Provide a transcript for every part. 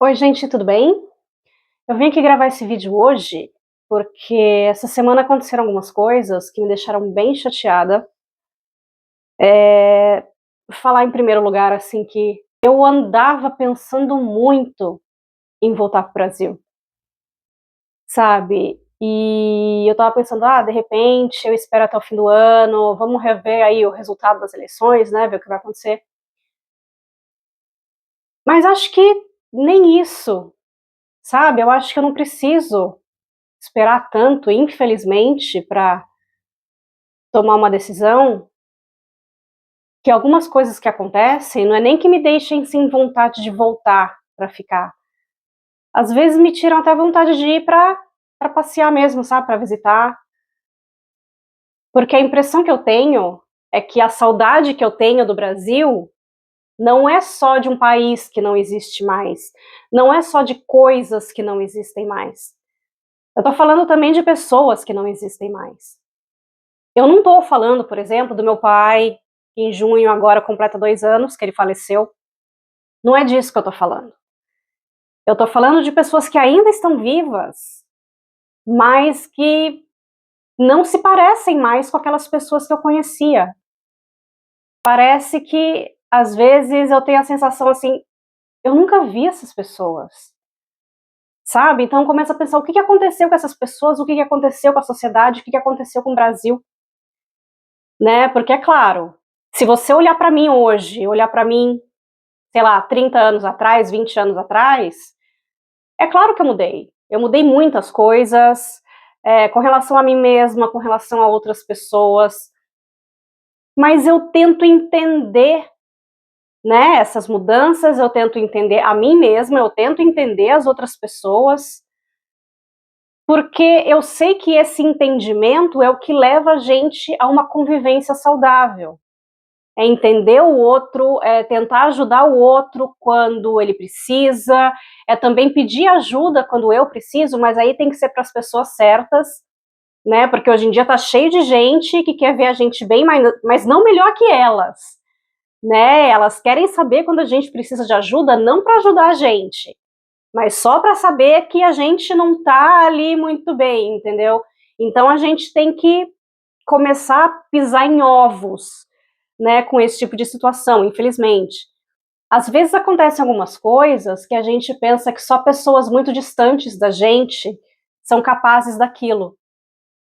Oi, gente, tudo bem? Eu vim aqui gravar esse vídeo hoje porque essa semana aconteceram algumas coisas que me deixaram bem chateada. Falar em primeiro lugar, assim, que eu andava pensando muito em voltar pro Brasil, sabe? E eu tava pensando, de repente eu espero até o fim do ano, vamos rever aí o resultado das eleições, né? Ver o que vai acontecer. Mas acho que nem isso, sabe? Eu acho que eu não preciso esperar tanto, infelizmente, para tomar uma decisão, que algumas coisas que acontecem não é nem que me deixem sem vontade de voltar para ficar. Às vezes me tiram até vontade de ir para passear mesmo, sabe, para visitar, porque a impressão que eu tenho é que a saudade que eu tenho do Brasil não é só de um país que não existe mais, não é só de coisas que não existem mais. Eu tô falando também de pessoas que não existem mais. Eu não tô falando, por exemplo, do meu pai, que em junho agora completa 2 anos, que ele faleceu. Não é disso que eu tô falando. Eu tô falando de pessoas que ainda estão vivas, mas que não se parecem mais com aquelas pessoas que eu conhecia. Parece que, às vezes, eu tenho a sensação assim, eu nunca vi essas pessoas, sabe? Então eu começo a pensar o que aconteceu com essas pessoas, o que aconteceu com a sociedade, o que aconteceu com o Brasil, né? Porque, é claro, se você olhar para mim hoje, olhar para mim, sei lá, 30 anos atrás, 20 anos atrás, é claro que eu mudei. Eu mudei muitas coisas, com relação a mim mesma, com relação a outras pessoas, mas eu tento entender, né, essas mudanças, eu tento entender a mim mesma, eu tento entender as outras pessoas, porque eu sei que esse entendimento é o que leva a gente a uma convivência saudável. É entender o outro, é tentar ajudar o outro quando ele precisa, é também pedir ajuda quando eu preciso, mas aí tem que ser para as pessoas certas, né? Porque hoje em dia tá cheio de gente que quer ver a gente bem, mas não melhor que elas, né? Elas querem saber quando a gente precisa de ajuda, não para ajudar a gente, mas só para saber que a gente não tá ali muito bem, entendeu? Então a gente tem que começar a pisar em ovos, né, com esse tipo de situação, infelizmente. Às vezes acontecem algumas coisas que a gente pensa que só pessoas muito distantes da gente são capazes daquilo.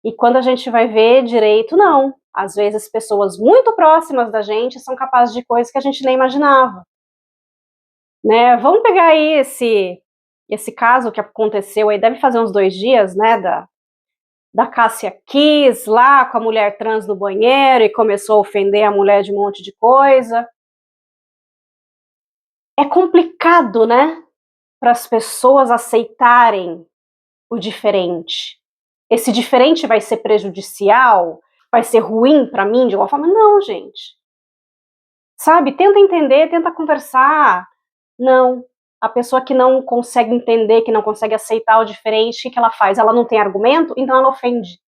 E quando a gente vai ver direito, não. Às vezes pessoas muito próximas da gente são capazes de coisas que a gente nem imaginava. Né? Vamos pegar aí esse caso que aconteceu aí, deve fazer uns 2 dias, né, da Cássia Kiss lá com a mulher trans no banheiro e começou a ofender a mulher de um monte de coisa. É complicado, né, para as pessoas aceitarem o diferente. Esse diferente vai ser prejudicial? Vai ser ruim para mim de alguma forma? Não, gente. Sabe? Tenta entender, tenta conversar. Não. A pessoa que não consegue entender, que não consegue aceitar o diferente, o que ela faz? Ela não tem argumento, então ela ofende.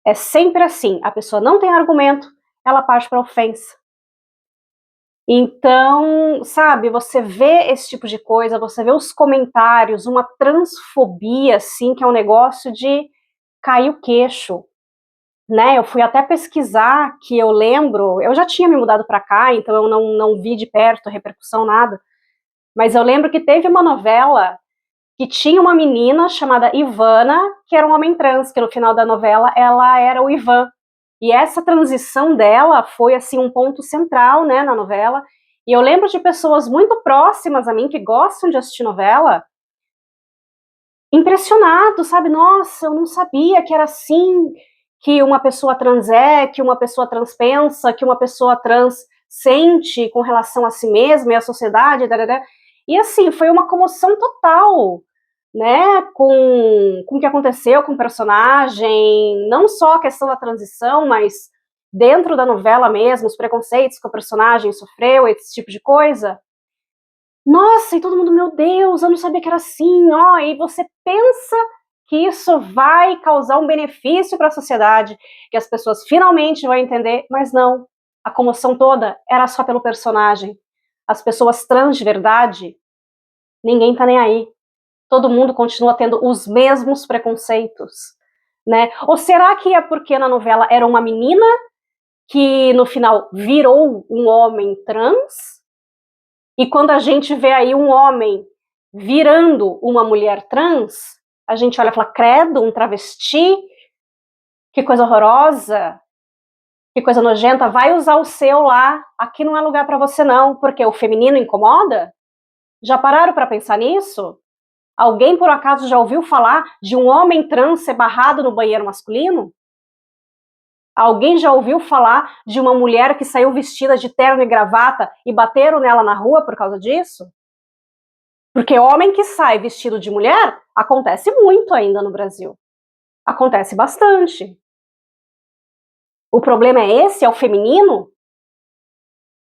É sempre assim. A pessoa não tem argumento, ela parte para ofensa. Então, sabe, você vê esse tipo de coisa, você vê os comentários, uma transfobia, assim, que é um negócio de cair o queixo, né? Eu fui até pesquisar, que eu lembro, eu já tinha me mudado para cá, então eu não vi de perto a repercussão, nada, mas eu lembro que teve uma novela que tinha uma menina chamada Ivana, que era um homem trans, que no final da novela ela era o Ivan. E essa transição dela foi assim um ponto central, né, na novela. E eu lembro de pessoas muito próximas a mim que gostam de assistir novela, impressionados, sabe? Nossa, eu não sabia que era assim que uma pessoa trans é, que uma pessoa trans pensa, que uma pessoa trans sente com relação a si mesma e à sociedade, darará. E assim, foi uma comoção total, né, com o que aconteceu com o personagem, não só a questão da transição, mas dentro da novela mesmo, os preconceitos que o personagem sofreu, esse tipo de coisa. Nossa, e todo mundo, meu Deus, eu não sabia que era assim, ó, e você pensa que isso vai causar um benefício para a sociedade, que as pessoas finalmente vão entender, mas não, a comoção toda era só pelo personagem. As pessoas trans de verdade Ninguém tá nem aí. Todo mundo continua tendo os mesmos preconceitos, né? Ou será que é porque na novela era uma menina que no final virou um homem trans? E quando a gente vê aí um homem virando uma mulher trans, a gente olha e fala, credo, um travesti? Que coisa horrorosa, que coisa nojenta, vai usar o seu lá, aqui não é lugar para você não, porque o feminino incomoda? Já pararam para pensar nisso? Alguém por acaso já ouviu falar de um homem trans ser barrado no banheiro masculino? Alguém já ouviu falar de uma mulher que saiu vestida de terno e gravata e bateram nela na rua por causa disso? Porque homem que sai vestido de mulher acontece muito ainda no Brasil. Acontece bastante. O problema é esse? É o feminino?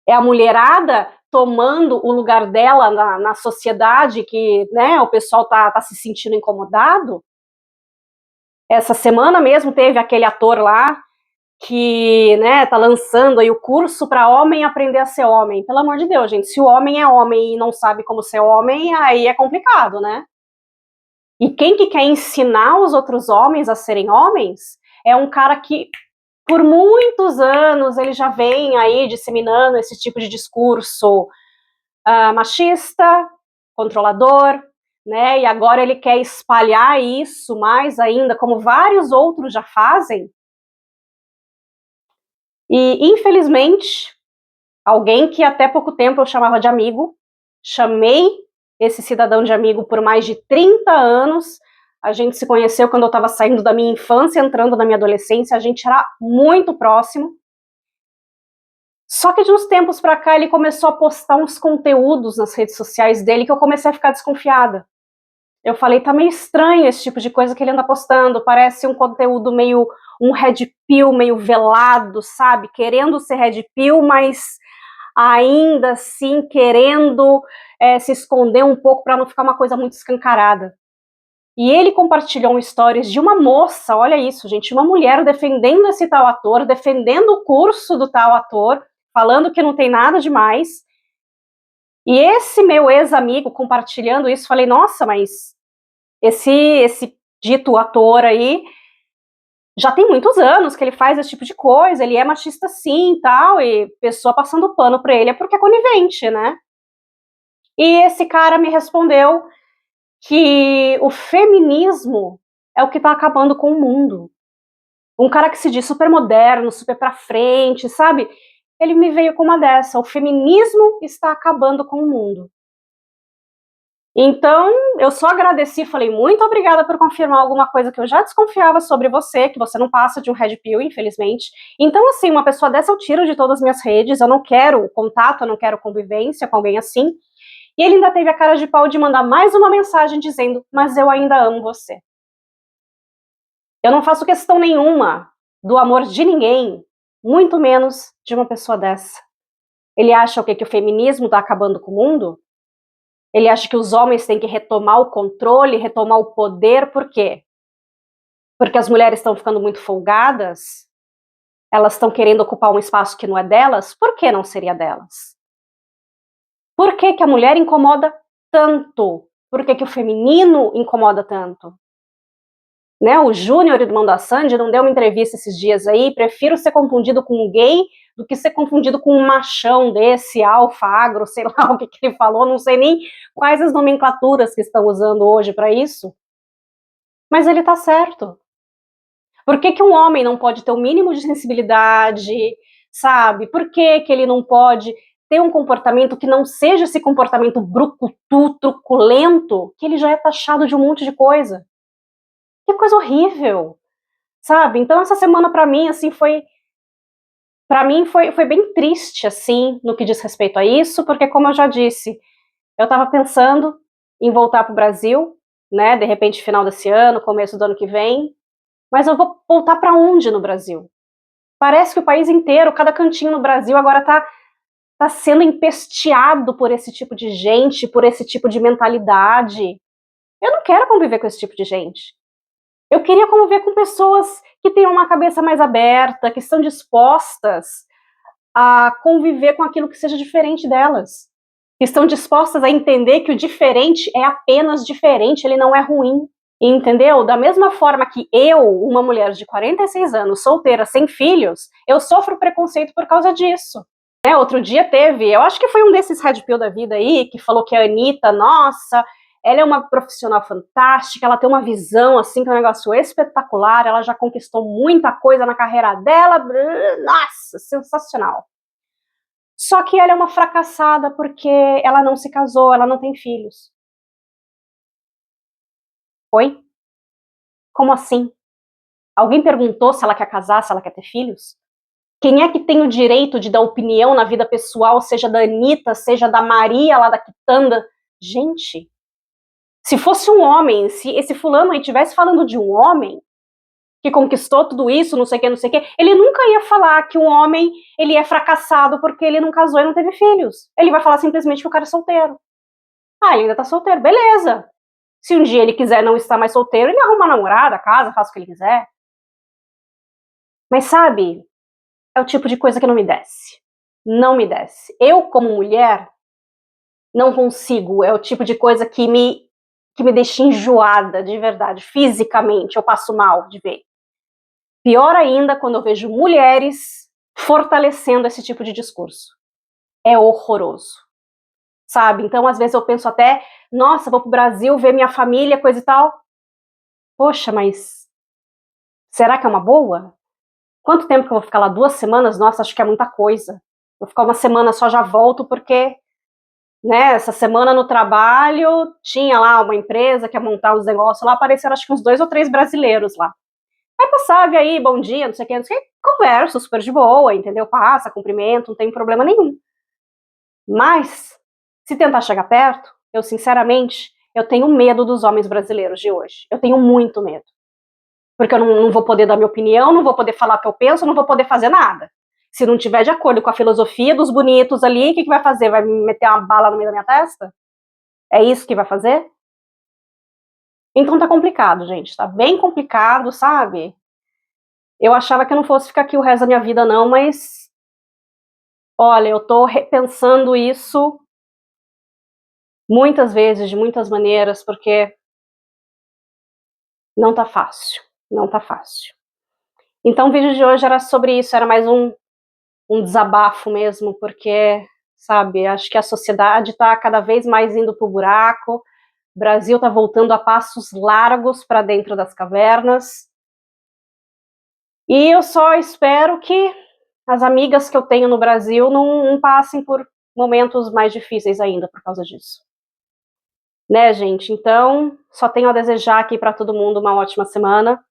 É a mulherada tomando o lugar dela na sociedade que, né, o pessoal tá se sentindo incomodado? Essa semana mesmo teve aquele ator lá que, né, tá lançando aí o curso para homem aprender a ser homem. Pelo amor de Deus, gente, se o homem é homem e não sabe como ser homem, aí é complicado, né? E quem que quer ensinar os outros homens a serem homens é um cara que por muitos anos ele já vem aí disseminando esse tipo de discurso machista, controlador, né? E agora ele quer espalhar isso mais ainda, como vários outros já fazem. E infelizmente, alguém que até pouco tempo eu chamava de amigo, chamei esse cidadão de amigo por mais de 30 anos. A gente se conheceu quando eu estava saindo da minha infância, entrando na minha adolescência, a gente era muito próximo. Só que de uns tempos para cá ele começou a postar uns conteúdos nas redes sociais dele que eu comecei a ficar desconfiada. Eu falei, tá meio estranho esse tipo de coisa que ele anda postando, parece um conteúdo meio, um red pill meio velado, sabe? Querendo ser red pill, mas ainda assim querendo se esconder um pouco para não ficar uma coisa muito escancarada. E ele compartilhou um stories de uma moça, olha isso, gente, uma mulher defendendo esse tal ator, defendendo o curso do tal ator, falando que não tem nada demais. E esse meu ex-amigo compartilhando isso, falei, nossa, mas esse dito ator aí já tem muitos anos que ele faz esse tipo de coisa, ele é machista sim e tal, e pessoa passando pano pra ele é porque é conivente, né? E esse cara me respondeu que o feminismo é o que tá acabando com o mundo. Um cara que se diz super moderno, super pra frente, sabe? Ele me veio com uma dessa, o feminismo está acabando com o mundo. Então, eu só agradeci, falei, muito obrigada por confirmar alguma coisa que eu já desconfiava sobre você, que você não passa de um red pill, infelizmente. Então, assim, uma pessoa dessa eu tiro de todas as minhas redes, eu não quero contato, eu não quero convivência com alguém assim. E ele ainda teve a cara de pau de mandar mais uma mensagem dizendo, mas eu ainda amo você. Eu não faço questão nenhuma do amor de ninguém, muito menos de uma pessoa dessa. Ele acha o quê? Que o feminismo está acabando com o mundo? Ele acha que os homens têm que retomar o controle, retomar o poder, por quê? Porque as mulheres estão ficando muito folgadas? Elas estão querendo ocupar um espaço que não é delas? Por que não seria delas? Por que que a mulher incomoda tanto? Por que que o feminino incomoda tanto? Né, o Júnior, irmão da Sandy, não deu uma entrevista esses dias aí, prefiro ser confundido com um gay do que ser confundido com um machão desse, alfa, agro, sei lá o que ele falou, não sei nem quais as nomenclaturas que estão usando hoje para isso. Mas ele tá certo. Por que que um homem não pode ter o mínimo de sensibilidade, sabe? Por que que ele não pode ter um comportamento que não seja esse comportamento brucutu, truculento, que ele já é taxado de um monte de coisa? Que coisa horrível, sabe? Então essa semana para mim assim foi bem triste assim no que diz respeito a isso, porque como eu já disse, eu estava pensando em voltar para o Brasil, né? De repente final desse ano, começo do ano que vem, mas eu vou voltar para onde no Brasil? Parece que o país inteiro, cada cantinho no Brasil agora tá sendo empesteado por esse tipo de gente, por esse tipo de mentalidade. Eu não quero conviver com esse tipo de gente. Eu queria conviver com pessoas que tenham uma cabeça mais aberta, que estão dispostas a conviver com aquilo que seja diferente delas. que estão dispostas a entender que o diferente é apenas diferente, ele não é ruim. Entendeu? Da mesma forma que eu, uma mulher de 46 anos, solteira, sem filhos, eu sofro preconceito por causa disso. Outro dia teve, eu acho que foi um desses Red Pill da vida aí, que falou que a Anitta, nossa, ela é uma profissional fantástica, ela tem uma visão, assim, que é um negócio espetacular, ela já conquistou muita coisa na carreira dela, nossa, sensacional. Só que ela é uma fracassada porque ela não se casou, ela não tem filhos. Oi? Como assim? Alguém perguntou se ela quer casar, se ela quer ter filhos? Quem é que tem o direito de dar opinião na vida pessoal, seja da Anitta, seja da Maria lá da Quitanda? Gente, se fosse um homem, se esse fulano aí estivesse falando de um homem que conquistou tudo isso, não sei o que, não sei o que, ele nunca ia falar que um homem ele é fracassado porque ele não casou e não teve filhos. Ele vai falar simplesmente que o cara é solteiro. Ah, ele ainda tá solteiro, beleza. Se um dia ele quiser não estar mais solteiro, ele arruma uma namorada, casa, faz o que ele quiser. Mas sabe, é o tipo de coisa que não me desce. Não me desce. Eu, como mulher, não consigo. É o tipo de coisa que me deixa enjoada, de verdade. Fisicamente, eu passo mal de ver. Pior ainda quando eu vejo mulheres fortalecendo esse tipo de discurso. É horroroso. Sabe? Então, às vezes eu penso até, nossa, vou pro Brasil ver minha família, coisa e tal. Poxa, mas será que é uma boa? Quanto tempo que eu vou ficar lá? 2 semanas? Nossa, acho que é muita coisa. Vou ficar uma semana só, já volto, porque, né, essa semana no trabalho, tinha lá uma empresa que ia montar os negócios lá, apareceram acho que uns 2 ou 3 brasileiros lá. Aí passava aí, bom dia, não sei o que, não sei o que, converso super de boa, entendeu? Passa, cumprimento, não tem problema nenhum. Mas, se tentar chegar perto, eu sinceramente, eu tenho medo dos homens brasileiros de hoje. Eu tenho muito medo. Porque eu não vou poder dar minha opinião, não vou poder falar o que eu penso, não vou poder fazer nada. Se não tiver de acordo com a filosofia dos bonitos ali, o que vai fazer? Vai me meter uma bala no meio da minha testa? É isso que vai fazer? Então tá complicado, gente. Tá bem complicado, sabe? Eu achava que eu não fosse ficar aqui o resto da minha vida, não, mas olha, eu tô repensando isso muitas vezes, de muitas maneiras, porque não tá fácil. Não tá fácil. Então o vídeo de hoje era sobre isso, era mais um desabafo mesmo, porque, sabe, acho que a sociedade está cada vez mais indo para o buraco, o Brasil está voltando a passos largos para dentro das cavernas, e eu só espero que as amigas que eu tenho no Brasil não passem por momentos mais difíceis ainda por causa disso. Né, gente? Então, só tenho a desejar aqui para todo mundo uma ótima semana.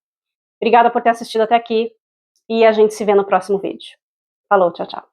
Obrigada por ter assistido até aqui, e a gente se vê no próximo vídeo. Falou, tchau, tchau.